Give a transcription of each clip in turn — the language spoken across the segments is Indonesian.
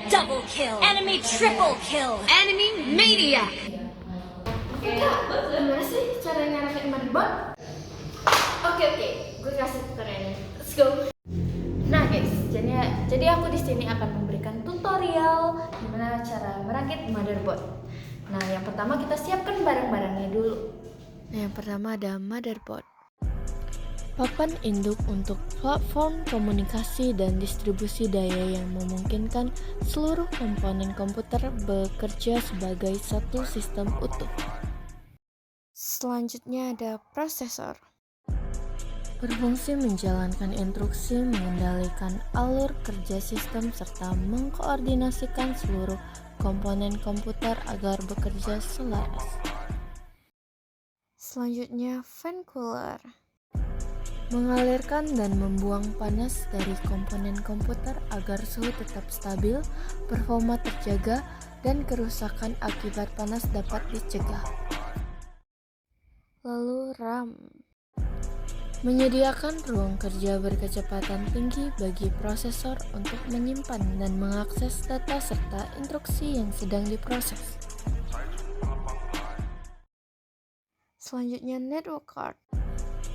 double kill. Enemy triple kill. Enemy maniac. Oke kak, gimana sih caranya ngarahin motherboard? Oke, gue kasih tutorialnya. Let's go. Nah guys, jadi aku di sini akan memberikan tutorial gimana cara merakit motherboard. Nah, yang pertama kita siapkan barang-barangnya dulu. Nah, yang pertama ada motherboard. Papan induk untuk platform komunikasi dan distribusi daya yang memungkinkan seluruh komponen komputer bekerja sebagai satu sistem utuh. Selanjutnya ada prosesor. Berfungsi menjalankan instruksi, mengendalikan alur kerja sistem, serta mengkoordinasikan seluruh komponen komputer agar bekerja selaras. Selanjutnya fan cooler. Mengalirkan dan membuang panas dari komponen komputer agar suhu tetap stabil, performa terjaga, dan kerusakan akibat panas dapat dicegah. Lalu RAM. Menyediakan ruang kerja berkecepatan tinggi bagi prosesor untuk menyimpan dan mengakses data serta instruksi yang sedang diproses. Selanjutnya network card.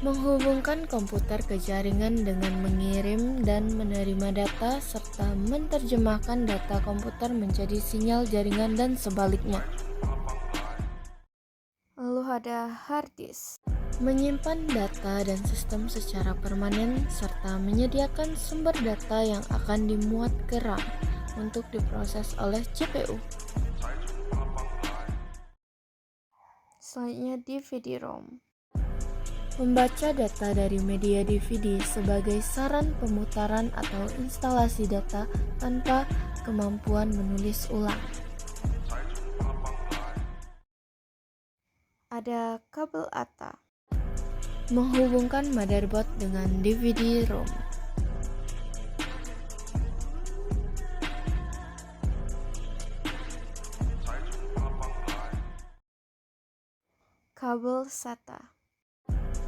Menghubungkan komputer ke jaringan dengan mengirim dan menerima data serta menerjemahkan data komputer menjadi sinyal jaringan dan sebaliknya. Lalu ada hard disk. Menyimpan data dan sistem secara permanen serta menyediakan sumber data yang akan dimuat ke RAM untuk diproses oleh CPU. Selanjutnya DVD-ROM. Membaca data dari media DVD sebagai saran pemutaran atau instalasi data tanpa kemampuan menulis ulang. Ada kabel ATA. Menghubungkan motherboard dengan DVD-ROM. Kabel SATA.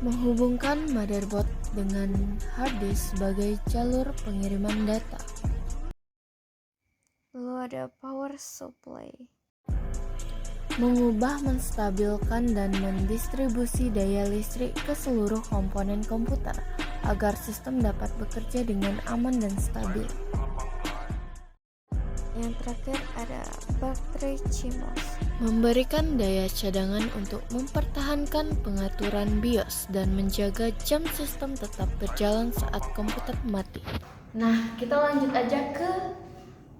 Menghubungkan motherboard dengan hard disk sebagai jalur pengiriman data. Lalu ada power supply. Mengubah, menstabilkan, dan mendistribusi daya listrik ke seluruh komponen komputer agar sistem dapat bekerja dengan aman dan stabil. Yang terakhir ada baterai CMOS. Memberikan daya cadangan untuk mempertahankan pengaturan BIOS dan menjaga jam sistem tetap berjalan saat komputer mati. Nah, kita lanjut aja ke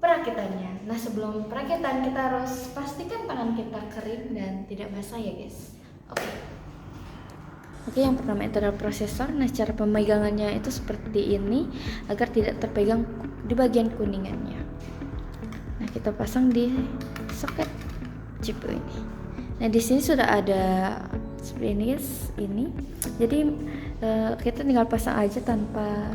perakitannya. Nah, sebelum perakitan kita harus pastikan tangan kita kering dan tidak basah ya guys. Oke, yang pertama itu adalah prosesor. Nah, cara pemegangannya itu seperti ini agar tidak terpegang di bagian kuningannya. Nah, kita pasang di soket CPU ini. Nah, di sini sudah ada seperti ini guys, ini. Jadi kita tinggal pasang aja tanpa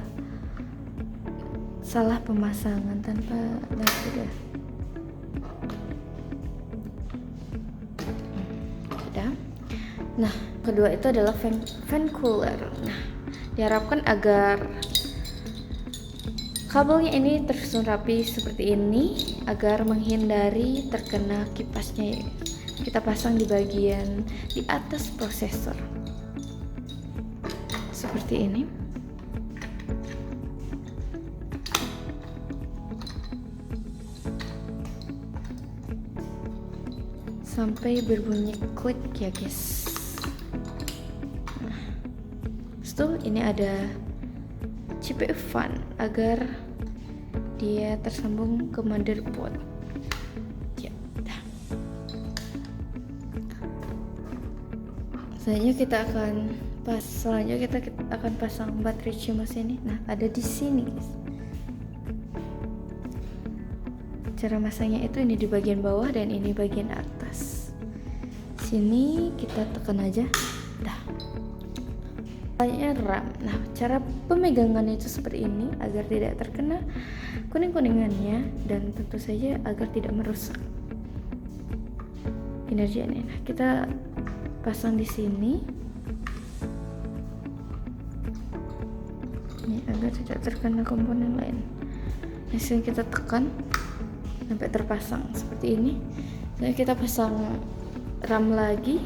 salah pemasangan, tanpa sudah. Sudah. Nah, kedua itu adalah fan cooler. Nah, diharapkan agar kabelnya ini tersusun rapi seperti ini agar menghindari terkena kipasnya. Kita pasang di bagian di atas prosesor seperti ini. Sampai berbunyi klik ya guys. Nah, setelah ini ada CPU fan agar dia tersambung ke motherboard. Ya, dah. Selanjutnya kita akan pasang baterai CMOS ini. Nah, ada di sini guys. Cara masangnya itu ini di bagian bawah dan ini bagian atas. Sini kita tekan aja. Dah. Selanjutnya RAM. Nah, cara pemegangannya itu seperti ini agar tidak terkena kuning-kuningannya dan tentu saja agar tidak merusak kinerjanya. Nah, kita pasang di sini. Ini agar tidak terkena komponen lain. Nah, sekarang kita tekan. sampai terpasang seperti ini. Jadi kita pasang RAM lagi,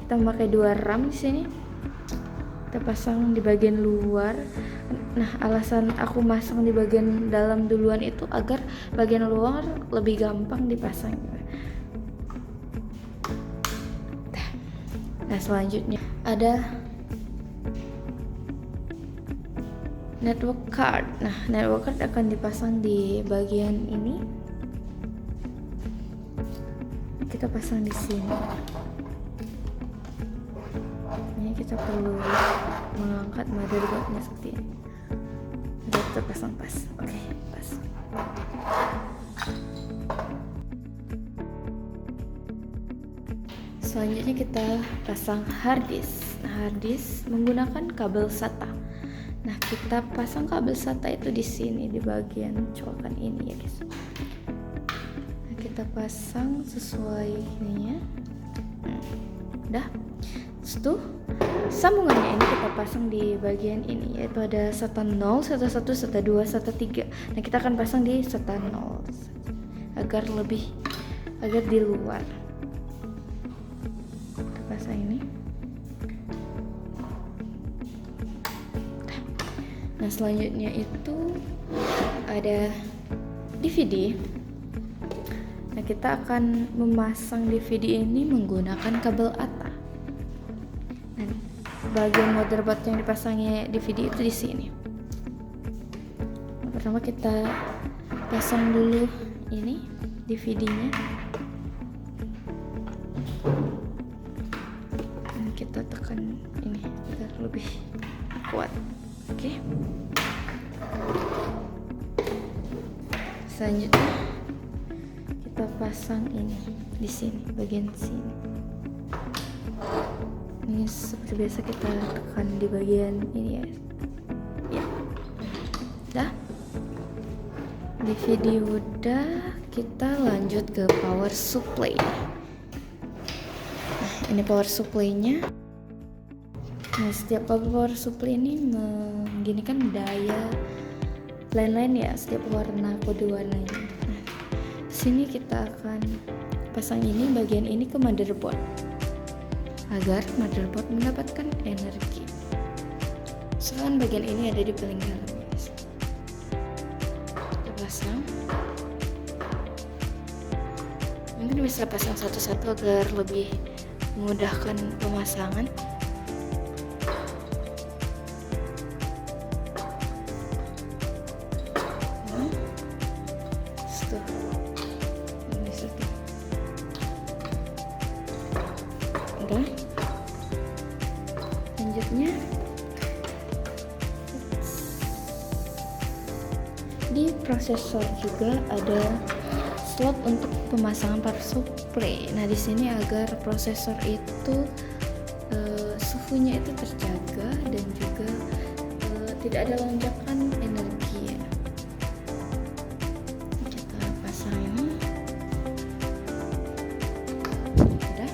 kita memakai 2 RAM di sini. Kita pasang di bagian luar. Nah, alasan aku masang di bagian dalam duluan itu agar bagian luar lebih gampang dipasang. Nah, selanjutnya ada network card. Nah, network card akan dipasang di bagian ini. Kita pasang di sini. Ini kita perlu mengangkat motherboardnya seperti ini. Udah terpasang pas. Oke, pas. Selanjutnya kita pasang hard disk. Nah, hard disk menggunakan kabel SATA. Nah, kita pasang kabel SATA itu di sini di bagian colokan ini ya guys. Nah, kita pasang sesuai ininya. Udah. Terus sambungannya ini kita pasang di bagian ini, yaitu ada SATA 0, SATA 1, SATA 2, SATA 3. Nah, kita akan pasang di SATA 0 agar di luar. Kita pasang ini. Nah, selanjutnya itu ada DVD. Nah, kita akan memasang DVD ini menggunakan kabel ATA. Nah, bagian motherboard yang dipasangnya DVD itu di sini. Nah, pertama kita pasang dulu ini DVD-nya. Dan kita tekan ini agar lebih kuat. Oke. Selanjutnya kita pasang ini di sini, bagian sini. Ini seperti biasa kita tekan di bagian ini ya. Ya. Udah. Di video udah, kita lanjut ke power supply. Nah, ini power supply-nya. Nah, setiap power supply ini mengginikan daya lain-lain ya, setiap warna, kode warnanya. Nah, sini kita akan pasang ini, bagian ini ke motherboard agar motherboard mendapatkan energi. Sedangkan bagian ini ada di pelingkaran, guys. Kita pasang. Mungkin bisa pasang satu-satu agar lebih memudahkan pemasangan. Udah. Selanjutnya di prosesor juga ada slot untuk pemasangan power supply. Nah, di sini agar prosesor itu suhunya itu terjaga dan juga tidak ada lonjakan energi ya. Kita pasang ini. Udah.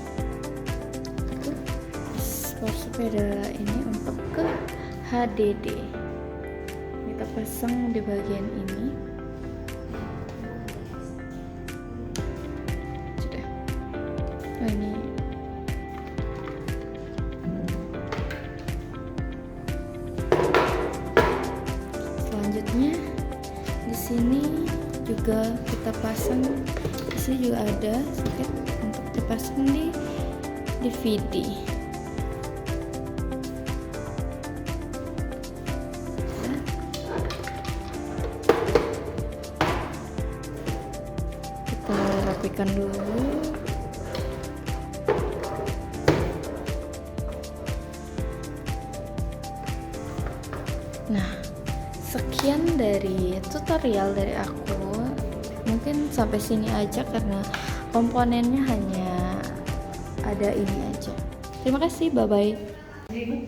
Power supply ada ini untuk ke HDD. Kita pasang di bagian ini. Sudah. Oh, ini. Selanjutnya di sini juga kita pasang. Di sini juga ada soket untuk dipasang di DVD. Rapikan dulu. Nah, sekian dari tutorial dari aku. Mungkin sampai sini aja karena komponennya hanya ada ini aja. Terima kasih, bye bye.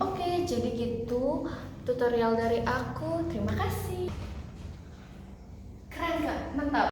Oke, jadi gitu tutorial dari aku. Terima kasih. Keren gak? Mantap.